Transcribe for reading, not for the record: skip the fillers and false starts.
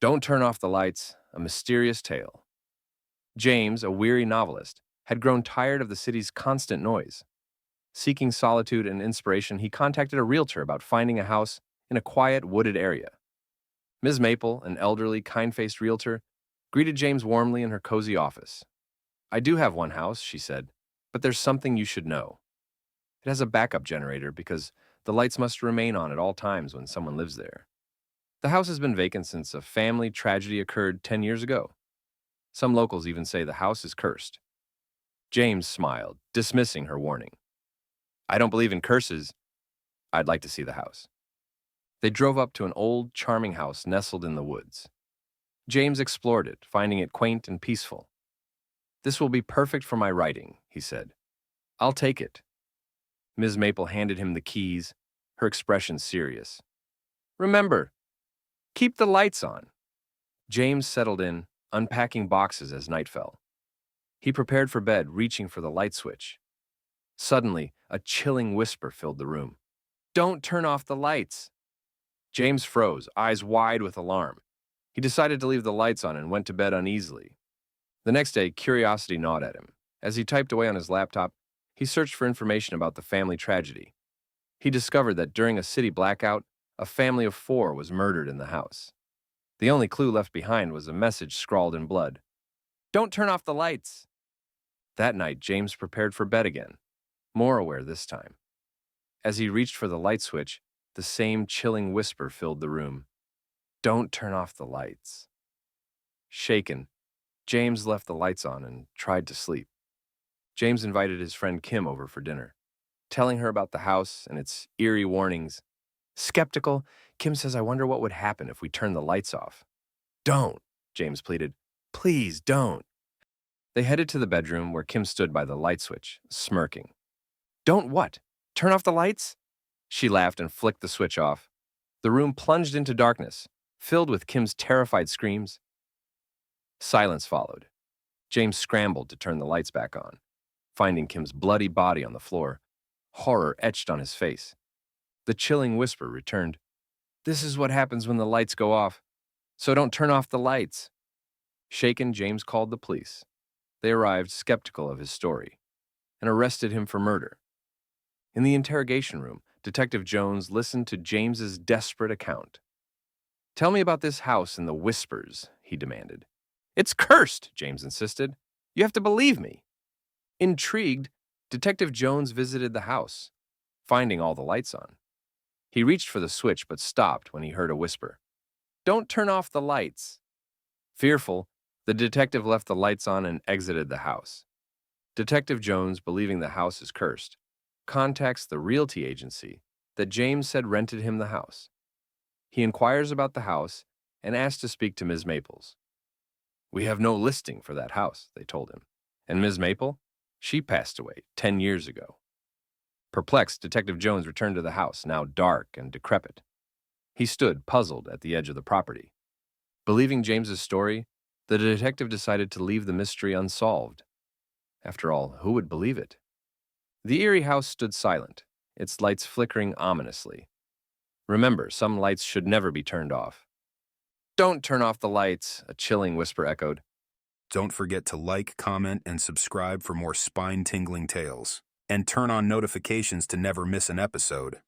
Don't Turn Off the Lights, A Mysterious Tale. James, a weary novelist, had grown tired of the city's constant noise. Seeking solitude and inspiration, he contacted a realtor about finding a house in a quiet, wooded area. Ms. Maple, an elderly, kind-faced realtor, greeted James warmly in her cozy office. "I do have one house," she said, "but there's something you should know. It has a backup generator because the lights must remain on at all times when someone lives there. The house has been vacant since a family tragedy occurred 10 years ago. Some locals even say the house is cursed." James smiled, dismissing her warning. "I don't believe in curses. I'd like to see the house." They drove up to an old, charming house nestled in the woods. James explored it, finding it quaint and peaceful. "This will be perfect for my writing," he said. "I'll take it." Ms. Maple handed him the keys, her expression serious. "Remember, keep the lights on." James settled in, unpacking boxes as night fell. He prepared for bed, reaching for the light switch. Suddenly, a chilling whisper filled the room. "Don't turn off the lights." James froze, eyes wide with alarm. He decided to leave the lights on and went to bed uneasily. The next day, curiosity gnawed at him. As he typed away on his laptop, he searched for information about the family tragedy. He discovered that during a city blackout, a family of 4 was murdered in the house. The only clue left behind was a message scrawled in blood. "Don't turn off the lights." That night, James prepared for bed again, more aware this time. As he reached for the light switch, the same chilling whisper filled the room. "Don't turn off the lights." Shaken, James left the lights on and tried to sleep. James invited his friend Kim over for dinner, telling her about the house and its eerie warnings. Skeptical, Kim says, "I wonder what would happen if we turned the lights off." "Don't," James pleaded. "Please don't." They headed to the bedroom where Kim stood by the light switch, smirking. "Don't what? Turn off the lights?" She laughed and flicked the switch off. The room plunged into darkness, filled with Kim's terrified screams. Silence followed. James scrambled to turn the lights back on, finding Kim's bloody body on the floor, horror etched on his face. The chilling whisper returned. "This is what happens when the lights go off, so don't turn off the lights." Shaken, James called the police. They arrived, skeptical of his story, and arrested him for murder. In the interrogation room, Detective Jones listened to James's desperate account. "Tell me about this house and the whispers," he demanded. "It's cursed," James insisted. "You have to believe me." Intrigued, Detective Jones visited the house, finding all the lights on. He reached for the switch but stopped when he heard a whisper. "Don't turn off the lights." Fearful, the detective left the lights on and exited the house. Detective Jones, believing the house is cursed, contacts the realty agency that James said rented him the house. He inquires about the house and asks to speak to Ms. Maples. "We have no listing for that house," they told him. "And Ms. Maple? She passed away 10 years ago." Perplexed, Detective Jones returned to the house, now dark and decrepit. He stood, puzzled, at the edge of the property. Believing James's story, the detective decided to leave the mystery unsolved. After all, who would believe it? The Eerie house stood silent, its lights flickering ominously. Remember, some lights should never be turned off. "Don't turn off the lights," a chilling whisper echoed. Don't forget to like, comment, and subscribe for more spine-tingling tales. And turn on notifications to never miss an episode.